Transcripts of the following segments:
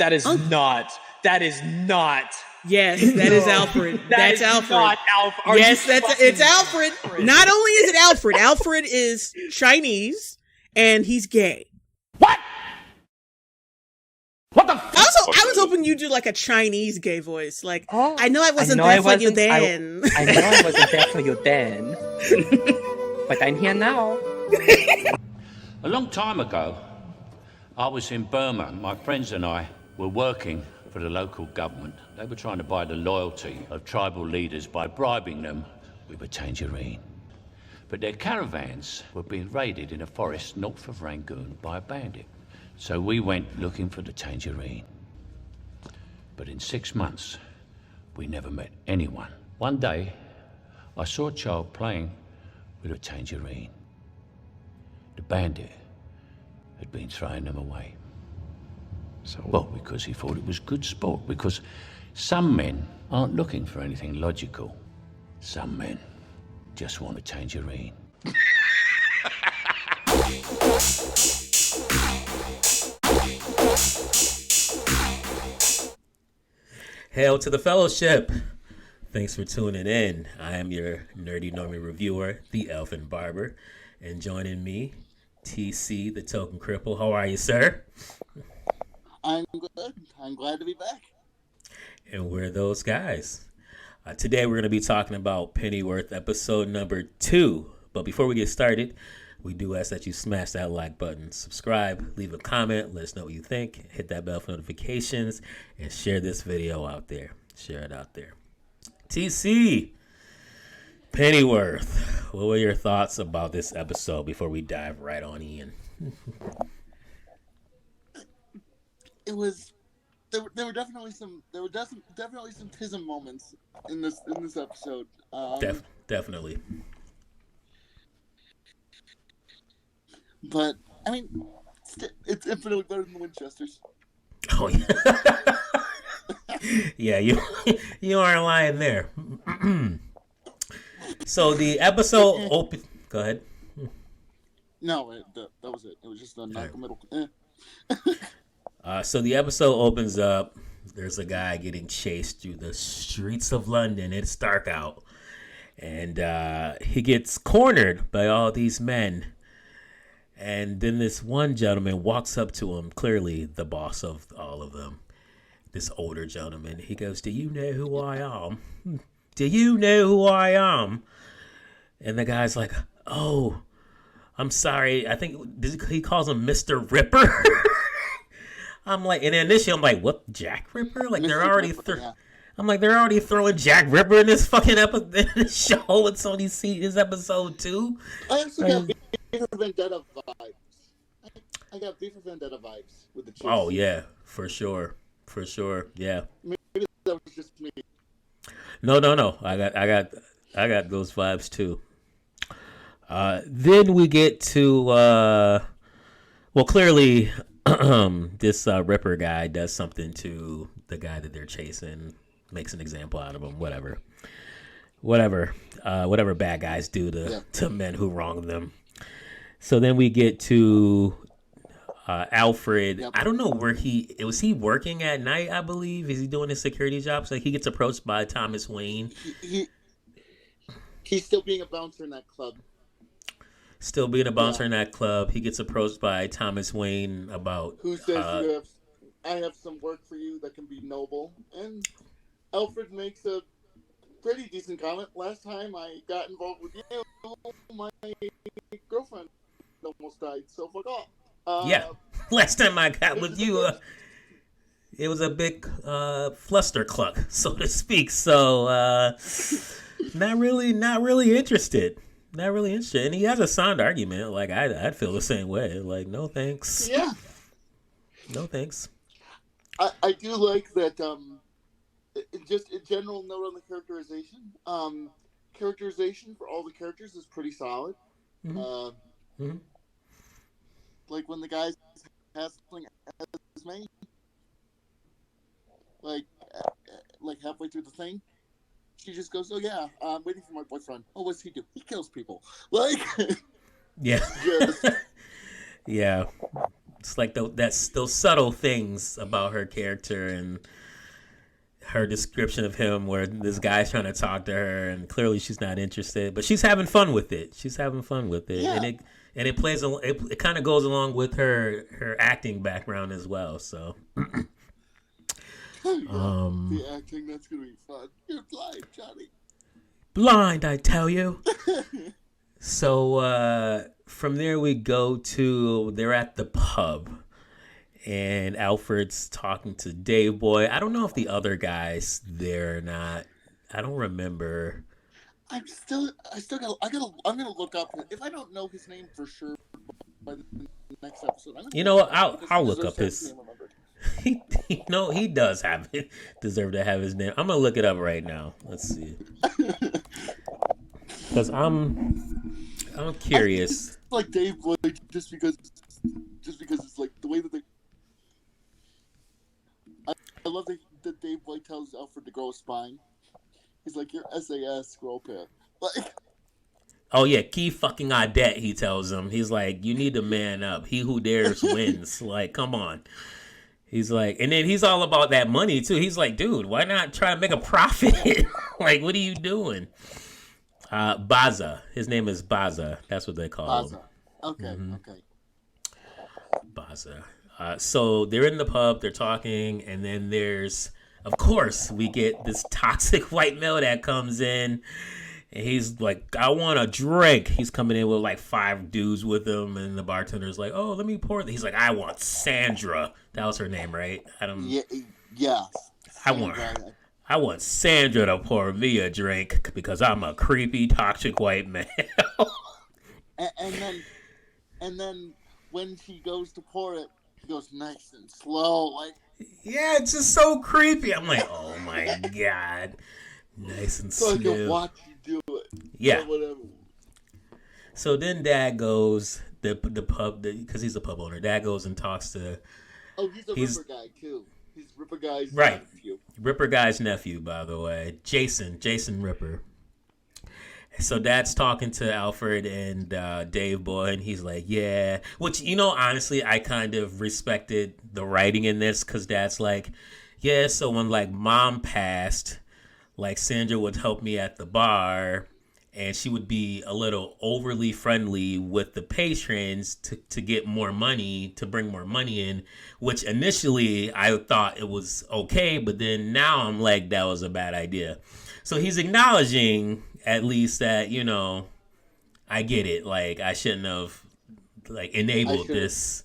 That is not. That is not. Yes, that is Alfred. That's Alfred. Not Alfred. Yes, it's Alfred. Not only is it Alfred, Alfred is Chinese and he's gay. What? What the fuck? I was hoping you'd do like a Chinese gay voice. Like, I know I wasn't there for you then. I know I wasn't there for you then. But I'm here now. A long time ago, I was in Burma. My friends and I were working for the local government. They were trying to buy the loyalty of tribal leaders by bribing them with a tangerine. But their caravans were being raided in a forest north of Rangoon by a bandit. So we went looking for the tangerine. But in 6 months, we never met anyone. One day, I saw a child playing with a tangerine. The bandit had been throwing them away. Well, because he thought it was good sport, because some men aren't looking for anything logical. Some men just want a tangerine. Hail to the fellowship. Thanks for tuning in. I am your nerdy normie reviewer, the Elven Barber, and joining me, TC, the token cripple. How are you, sir? I'm good. I'm glad to be back. And we're those guys. Today we're going to be talking about Pennyworth episode number 2. But before we get started, we do ask that you smash that like button, subscribe, leave a comment, let us know what you think, hit that bell for notifications, and share this video out there. Share it out there. TC, Pennyworth, what were your thoughts about this episode before we dive right on in? It was there were definitely some tism moments in this episode. Definitely. But I mean, it's infinitely better than the Winchesters. Oh yeah. Yeah, you aren't lying there. So the episode open. Go ahead. No, that was it. It was just a middle. So the episode opens up. There's a guy getting chased through the streets of London. It's dark out, and he gets cornered by all these men. And then this one gentleman walks up to him, clearly the boss of all of them. This older gentleman. He goes, "Do you know who I am? Do you know who I am?" And the guy's like, "Oh, I'm sorry. I think he calls him Mr. Ripper." I'm like, and initially I'm like, "What, Jack Ripper?" Like they're already I'm like, they're already throwing Jack Ripper in this fucking show. It's only his episode 2. I also got V for Vendetta vibes. I got V for Vendetta vibes with the chase. Oh yeah, for sure, yeah. Maybe that was just me. No. I got those vibes too. Then we get to well, clearly this Ripper guy does something to the guy that they're chasing, makes an example out of him, whatever bad guys do to men who wrong them. So then we get to Alfred. Yep. I don't know where was he working at night, I believe? Is he doing his security job? So he gets approached by Thomas Wayne. He's still being a bouncer in that club. In that club. He gets approached by Thomas Wayne about... Who says, I have some work for you that can be noble. And Alfred makes a pretty decent comment. Last time I got involved with you, my girlfriend almost died, so fuck off. Yeah, last time I got with you, it was a big flustercluck, so to speak. So, not really interested. Not really interested. And he has a sound argument. Like, I'd feel the same way. Like, no thanks. Yeah. No thanks. I do like that, just a general note on the characterization. Characterization for all the characters is pretty solid. Mm-hmm. Like when the guy's hassling Esme, like halfway through the thing, she just goes, "Oh yeah, I'm waiting for my boyfriend. Oh, what's he do? He kills people." Like, yeah, just... yeah. It's like that's those subtle things about her character and her description of him, where this guy's trying to talk to her, and clearly she's not interested, but she's having fun with it. Yeah. And it plays. It kind of goes along with her acting background as well. So. The acting, that's gonna be fun. You're blind, Johnny. Blind, I tell you. So from there we go to they're at the pub, and Alfred's talking to Dave Boy. I don't know if the other guy's there or not. I don't remember. I'm gonna look up. If I don't know his name for sure by the next episode, You know what? I'll look up his. He does deserve to have his name. I'm gonna look it up right now. Let's see. Because I'm curious. Like Dave Boyd, just because it's like the way that they. I love that Dave Boyd tells Alfred to grow a spine. He's like, your SAS, grow a pair. Like. Oh yeah, key fucking adet. He tells him. He's like, you need to man up. He who dares wins. Like, come on. He's like, and then he's all about that money too. He's like, dude, why not try to make a profit? Like, what are you doing? Baza. His name is Baza. That's what they call him. Okay, okay. Baza. So they're in the pub, they're talking, and then there's, of course, we get this toxic white male that comes in. And he's like, I want a drink. He's coming in with like 5 dudes with him. And the bartender's like, oh, let me pour it. He's like, I want Sandra. That was her name, right? Yeah. I want Sandra to pour me a drink because I'm a creepy, toxic white male. and then when she goes to pour it, he goes nice and slow. Like, yeah, it's just so creepy. I'm like, oh my God. Nice and slow. So I can watch you do it. Yeah. Or whatever. So then Dad goes the pub because he's a pub owner. Dad goes and talks to. Oh, he's a Ripper guy too. He's Ripper guy's right. nephew. Ripper guy's nephew, by the way, Jason Ripper. So Dad's talking to Alfred and Dave Boy, and he's like, yeah. Which, honestly, I kind of respected the writing in this because Dad's like, yeah. So when like Mom passed. Like Sandra would help me at the bar, and she would be a little overly friendly with the patrons to get more money, to bring more money in, which initially I thought it was okay, but then now I'm like, that was a bad idea. So he's acknowledging at least that, I get it. Like, I shouldn't have like enabled this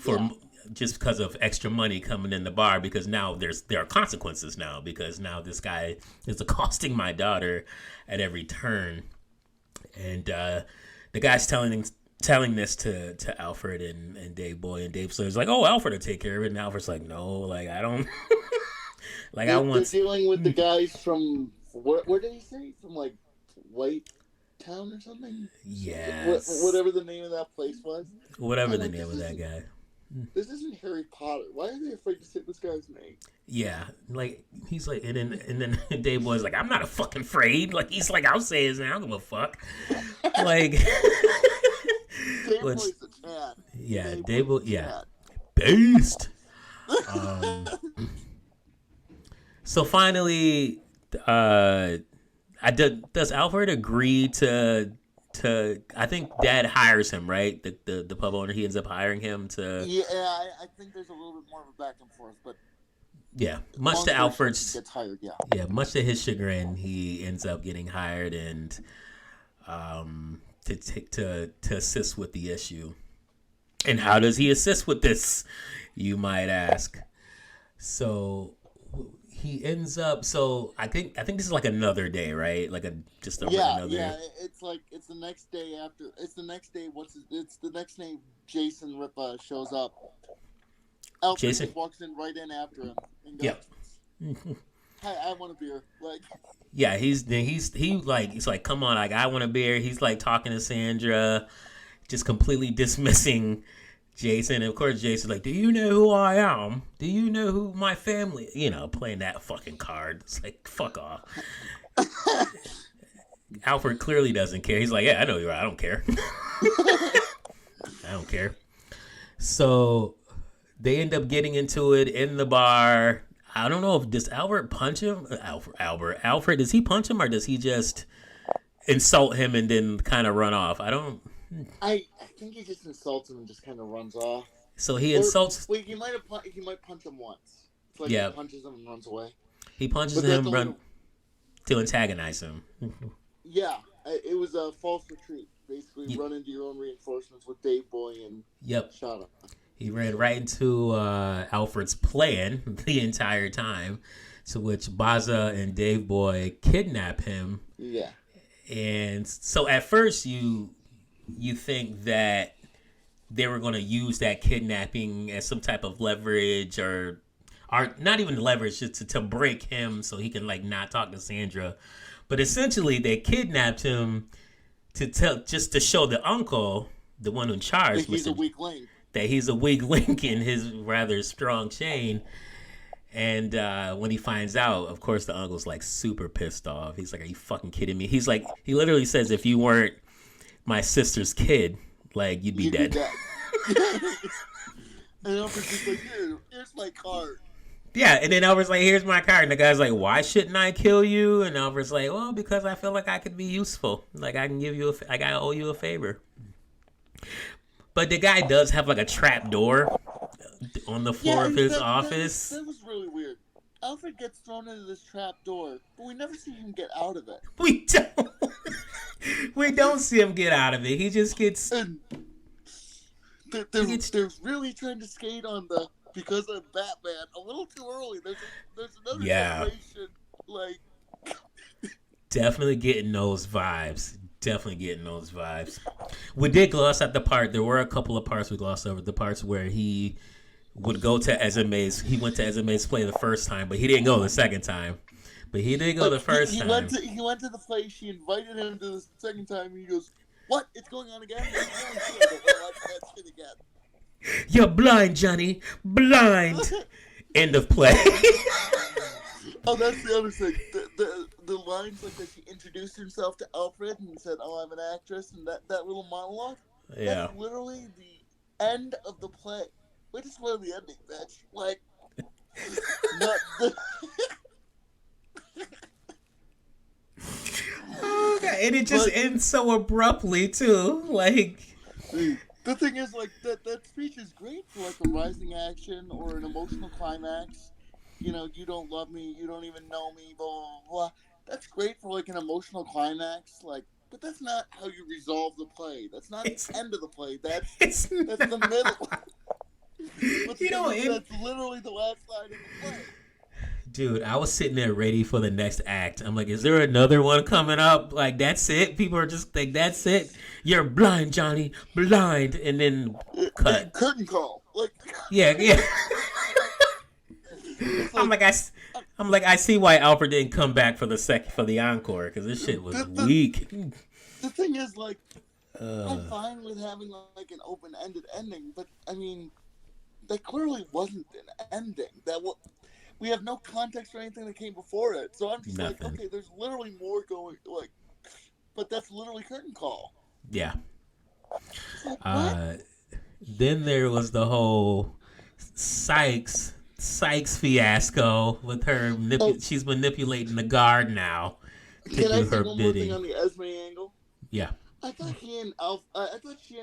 for just because of extra money coming in the bar, because now there are consequences now, because now this guy is accosting my daughter at every turn. And the guy's telling this to Alfred and Dave Boy, and Dave says like, oh, Alfred will take care of it, and Alfred's like, no, like I don't like I want. They're dealing with the guys from where did he say, from like White Town or something? Yeah, whatever the name of that place was. Whatever the name of that guy. This isn't Harry Potter. Why are they afraid to say this guy's name? Yeah, like he's like, and then Dave Boy's like, I'm not a fucking afraid. Like he's like, I'll say his name. I don't give a fuck. Like, Dave Boy's a cat. Yeah, Dave Boy. Yeah, beast. So finally, does Alfred agree to? I think Dad hires him, right? The pub owner, he ends up hiring him to. Yeah, I think there's a little bit more of a back and forth, but. Yeah, much to Alfred's. Gets hired, yeah. Yeah, much to his chagrin, he ends up getting hired and to assist with the issue. And how does he assist with this, you might ask? So he ends up. So I think this is like another day, right? Like another. Yeah. It's the next day after. It's the next day. It's the next day. Jason Ripa shows up. Alfred Jason just walks in right in after him. And goes, Hi, I want a beer. Like. Yeah, he's like, come on, like I want a beer. He's like talking to Sandra, just completely dismissing Jason. And of course, Jason's like, do you know who I am? Do you know who my family? Playing that fucking card. It's like, fuck off. Alfred clearly doesn't care. He's like, yeah, I know you are. I don't care. I don't care. So they end up getting into it in the bar. I don't know if does Albert punch him? Alfred, does he punch him or does he just insult him and then kind of run off? I think he just insults him and just kind of runs off. So he insults. Wait, he might punch him once. It's like Yeah. he punches him and runs away. He punches him to antagonize him. Yeah, it was a false retreat. Basically, run into your own reinforcements with Dave Boy and shot him. He ran right into Alfred's plan the entire time, to which Baza and Dave Boy kidnap him. Yeah. And so at first you think that they were going to use that kidnapping as some type of leverage or not even leverage, just to break him so he can like not talk to Sandra. But essentially they kidnapped him just to show the uncle, the one in charge, that he's a weak link. That he's a weak link in his rather strong chain. And when he finds out, of course, the uncle's like super pissed off. He's like, "Are you fucking kidding me?" He's like, he literally says, "If you weren't my sister's kid, like you'd be dead." And Alfred's just like, here's my card. Yeah, and then Alfred's like, "Here's my card." And the guy's like, "Why shouldn't I kill you?" And Alfred's like, "Well, because I feel like I could be useful. Like I can give you I owe you a favor." But the guy does have like a trap door on the floor of his office. That was really weird. Alfred gets thrown into this trap door, but we never see him get out of it. We don't. We don't see him get out of it. He just gets. And they're really trying to skate on the because of Batman a little too early. There's another generation like. Definitely getting those vibes. We did gloss at the part. There were a couple of parts we glossed over. The parts where he would go to Ezume's. He went to Ezume's play the first time, but he didn't go the second time. But he did go the first time. He went to the play. She invited him to the second time. And he goes, "What? It's going on again?" You're blind, Johnny. Blind. End of play. Oh, that's the other thing. The lines like that she introduced herself to Alfred and said, "Oh, I'm an actress," and that little monologue. Yeah. That's literally the end of the play. We just spoil the ending, bitch. Like, not the. Okay, and it just ends so abruptly too. Like, the thing is, like that speech is great for like a rising action or an emotional climax. You know, you don't love me, you don't even know me, blah, blah, blah. That's great for, like, an emotional climax, like, but that's not how you resolve the play. That's not the end of the play. That's the middle. That's literally the last line of the play. Dude, I was sitting there ready for the next act. I'm like, is there another one coming up? Like, that's it? People are just like, that's it? You're blind, Johnny, blind. And then cut. Curtain call. Like, yeah. I'm like, I see why Alfred didn't come back for the encore, because this shit was weak. The thing is, like, I'm fine with having like an open-ended ending, but I mean, that clearly wasn't an ending. We have no context for anything that came before it, so I'm just like, okay, there's literally more going, like, but that's literally curtain call. Yeah. Like, then there was the whole Sykes fiasco with her. She's manipulating the guard now to can do I her say one bidding. more thing on the Esme angle? Yeah. I thought she and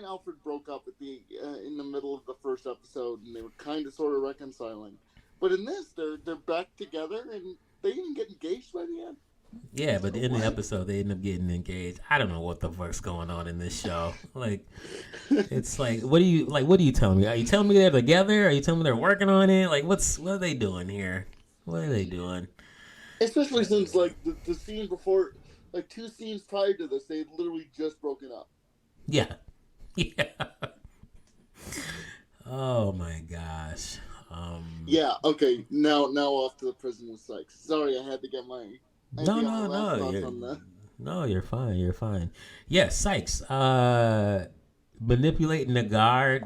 Alfred broke up at in the middle of the first episode, and they were kind of sort of reconciling. But in this, they're back together, and they even get engaged by the end. Yeah, but in the episode, they end up getting engaged. I don't know what the fuck's going on in this show. Like, it's like, what are you telling me? Are you telling me they're together? Are you telling me they're working on it? Like, what are they doing here? What are they doing? Especially since, like, the scene before, like, 2 scenes prior to this, they had literally just broken up. Yeah. Oh, my gosh. Yeah, okay, now off to the prison with Sykes. Sorry, I had to get my... No, you're fine. Yeah, Sykes, manipulating the guard,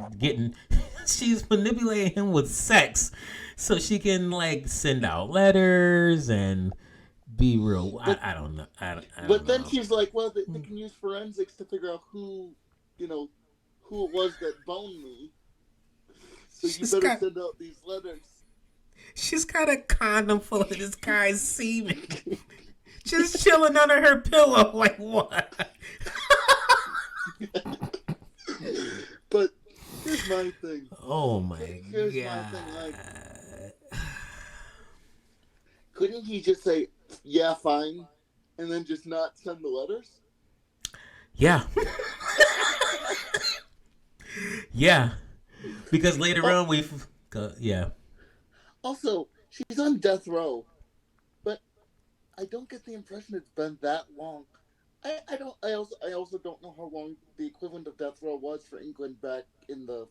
she's manipulating him with sex so she can, like, send out letters and be real. I don't know. I don't then know. she's like, well, they can use forensics to figure out who it was that boned me. So you better send out these letters. She's got a condom full of this guy's semen. Just chilling under her pillow. Like, what? But here's my thing. Oh, my here's God. My thing, like, couldn't he just say, yeah, fine, and then just not send the letters? Yeah. Yeah. Because later on yeah. Also, she's on death row, but I don't get the impression it's been that long. I also don't know how long the equivalent of death row was for England back in the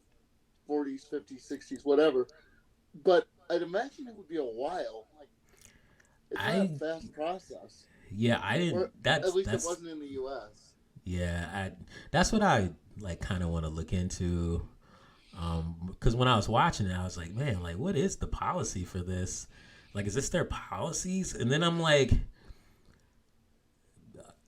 40s, 50s, 60s, whatever. But I'd imagine it would be a while. Like, it's not a fast process. Yeah, I didn't. Or at least it wasn't in the U.S. Yeah, that's what I like. Kind of want to look into, because when I was watching it, I was like, man, like, what is the policy for this? Like, is this their policies? And then I'm like,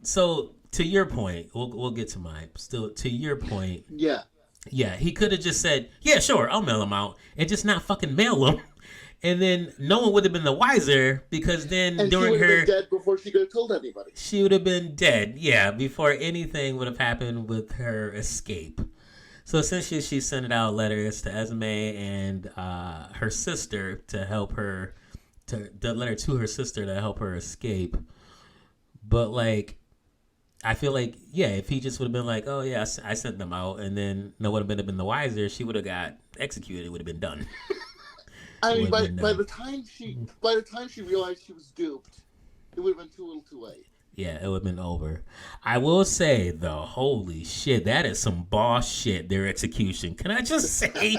so to your point, we'll get to mine. Still, to your point, yeah, he could have just said, yeah, sure, I'll mail them out, and just not fucking mail them. And then no one would have been the wiser, because then and during she would her have been dead before she could have told anybody. She would have been dead, yeah, before anything would have happened with her escape. So essentially, she sent out letters to Esme and her sister to help her, the letter to her sister to help her escape. But like, I feel like, yeah, if he just would have been like, oh yeah, I sent them out, and then no one would have been the wiser, she would have got executed. It would have been done. I mean, by the time she realized she was duped, it would have been too little, too late. Yeah, it would have been over. I will say though, holy shit, that is some boss shit. Their execution. Can I just say,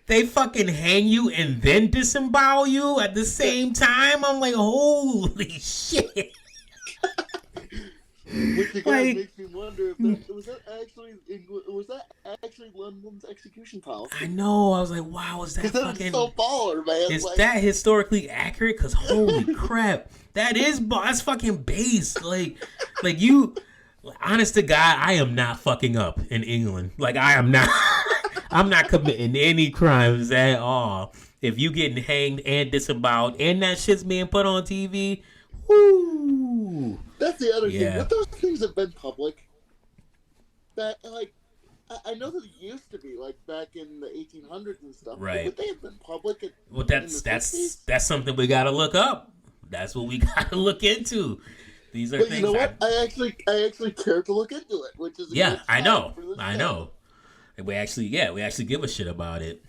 they fucking hang you and then disembowel you at the same time? I'm like, holy shit. Which again makes me wonder if was that actually London's execution policy? I know. I was like, wow, is that fucking so baller, man? Is that historically accurate? Because holy crap, that's fucking base. Like you, honest to God, I am not fucking up in England. Like I am not. I'm not committing any crimes at all. If you getting hanged and disemboweled and that shit's being put on TV, whoo. That's the other thing. Would those things have been public? That like, I know that it used to be like back in the 1800s and stuff. Right? Would they have been public? Well, that's something we gotta look up. That's what we gotta look into. These are things. You know what? I actually care to look into it, which is I know. We actually give a shit about it.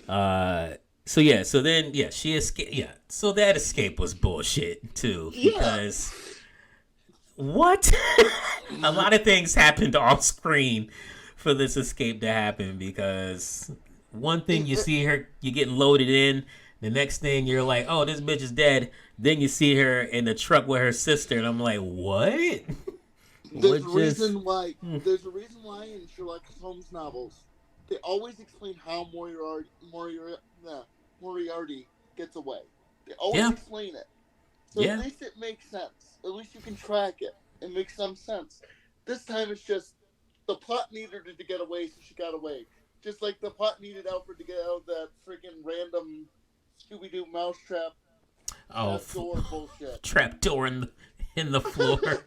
So then she escaped. Yeah, so that escape was bullshit too, because what? A lot of things happened off screen for this escape to happen, because one thing you see her, you getting loaded in. The next thing you're like, oh, this bitch is dead. Then you see her in the truck with her sister, and I'm like, what? There's a reason why in Sherlock Holmes novels they always explain how Moriarty gets away. They always explain it. So at least it makes sense. At least you can track it. It makes some sense. This time it's just the plot needed her to get away, so she got away. Just like the plot needed Alfred to get out of that freaking random Scooby-Doo mousetrap. Door bullshit. Trap door in the floor.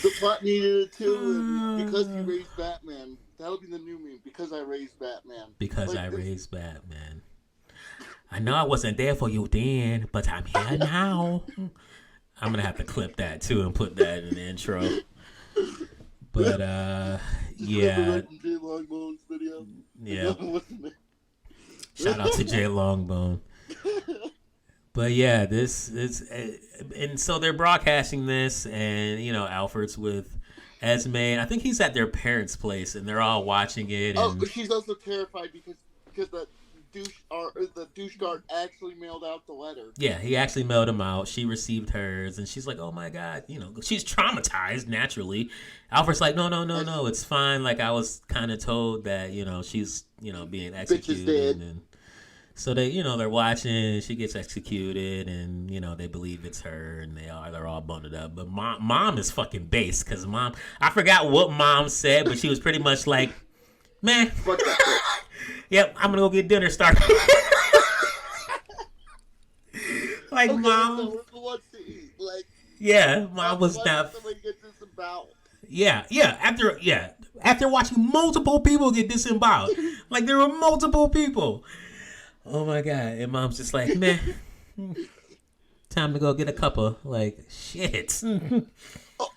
The plot needed it too, and because he raised Batman. That'll be the new meme. Because I raised Batman. Raised Batman. I know I wasn't there for you then, but I'm here now. I'm gonna have to clip that too and put that in the intro. But yeah. Jay Longbone's video. Yeah. Shout out to Jay Longbone. But yeah, this is, and so they're broadcasting this, and Alfred's with Esme. I think he's at their parents' place, and they're all watching it. And she's also terrified because the douche guard actually mailed out the letter. Yeah, he actually mailed them out. She received hers, and she's like, "Oh my God," she's traumatized naturally. Alfred's like, "No, it's fine. Like I was kind of told that she's being executed." And so they're watching. She gets executed, and they believe it's her, and they're all bundled up. But mom is fucking based, because I forgot what mom said, but she was pretty much like, Man. Fuck that. Yep, I'm gonna go get dinner started. Like, Okay, Mom. so who wants to eat? Like, Yeah, Mom was why not. does somebody get disemboweled? Yeah. After watching multiple people get disemboweled, like there were multiple people. Oh my God! And Mom's just like, man, time to go get a cuppa. Like, shit.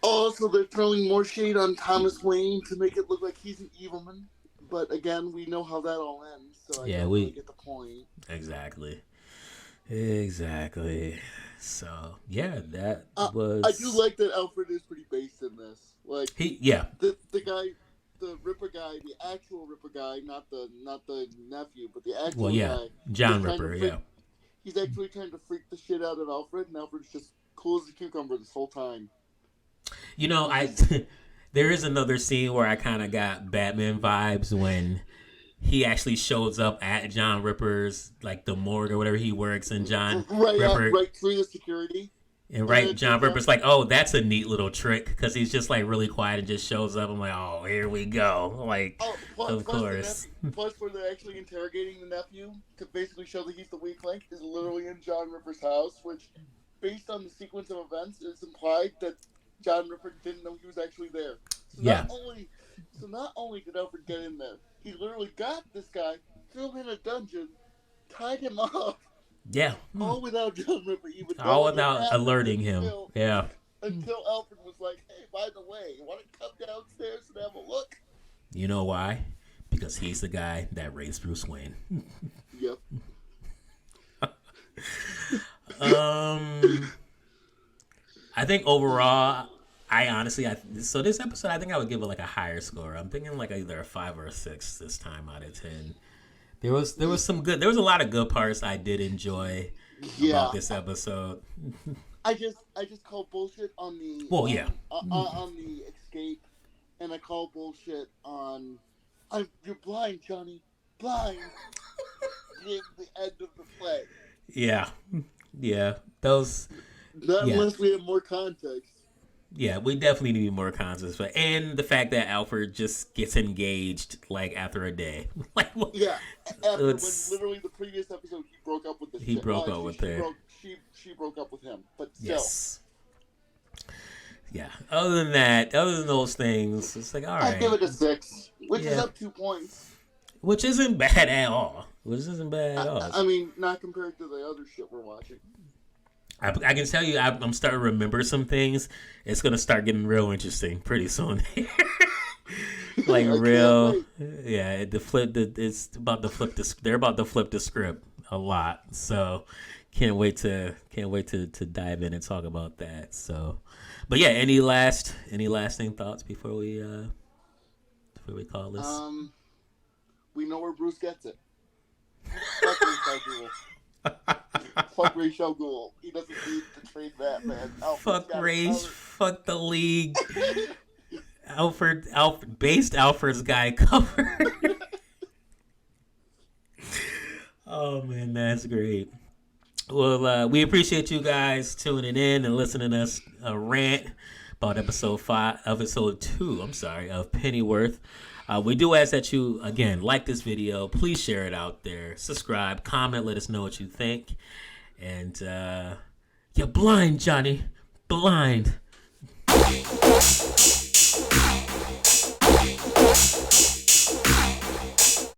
Also, they're throwing more shade on Thomas Wayne to make it look like he's an evilman. But again, we know how that all ends, so I don't really get the point. Exactly. So yeah, that was. I do like that Alfred is pretty based in this. Like the guy, the Ripper guy, the actual Ripper guy, not the nephew, but the actual guy. John Ripper. He's actually trying to freak the shit out of Alfred, and Alfred's just cool as a cucumber this whole time. You know, there is another scene where I kind of got Batman vibes when he actually shows up at John Ripper's, like, the morgue or whatever he works, and John Ripper... right through the security. And John Ripper's like, oh, that's a neat little trick, because he's just, like, really quiet and just shows up. I'm like, oh, here we go. Like, of course. Plus, where they're actually interrogating the nephew to basically show that he's the weak link is literally in John Ripper's house, which, based on the sequence of events, is implied that John Ripper didn't know he was actually there. So not only did Alfred get in there, he literally got this guy, threw him in a dungeon, tied him up. Yeah. All without John Ripper even knowing. All without alerting him. Until Alfred was like, hey, by the way, you want to come downstairs and have a look? You know why? Because he's the guy that raised Bruce Wayne. Yep. I think overall, so this episode, I think I would give it like a higher score. I'm thinking like either a 5 or a 6 this time out of 10. There was a lot of good parts I did enjoy about this episode. I just call bullshit on the on the escape, and I call bullshit on you're blind, Johnny, blind. The end of the play. Yeah, those. Not unless we have more context. Yeah, we definitely need more context, and the fact that Alfred just gets engaged like after a day. Like, after when literally the previous episode he broke up with this. He broke up with her. She broke up with him, but still. Yes. Yeah. Other than those things, it's like all right. I give it a 6, which is up 2 points. Which isn't bad at all. I mean, not compared to the other shit we're watching. I can tell you, I'm starting to remember some things. It's gonna start getting real interesting pretty soon. Like real, yeah. It's about to flip they're about to flip the script a lot. So can't wait to dive in and talk about that. So, but yeah, any lasting thoughts before we call this? We know where Bruce gets it. Fuck Ra's al Ghul. He doesn't need to trade that, man. Fuck Ra's. Fuck the league. Alfred's guy covered. Oh man, that's great. Well, we appreciate you guys tuning in and listening to us rant about episode 2. Of Pennyworth. We do ask that you, again, like this video. Please share it out there. Subscribe, comment, let us know what you think. And you're blind, Johnny. Blind.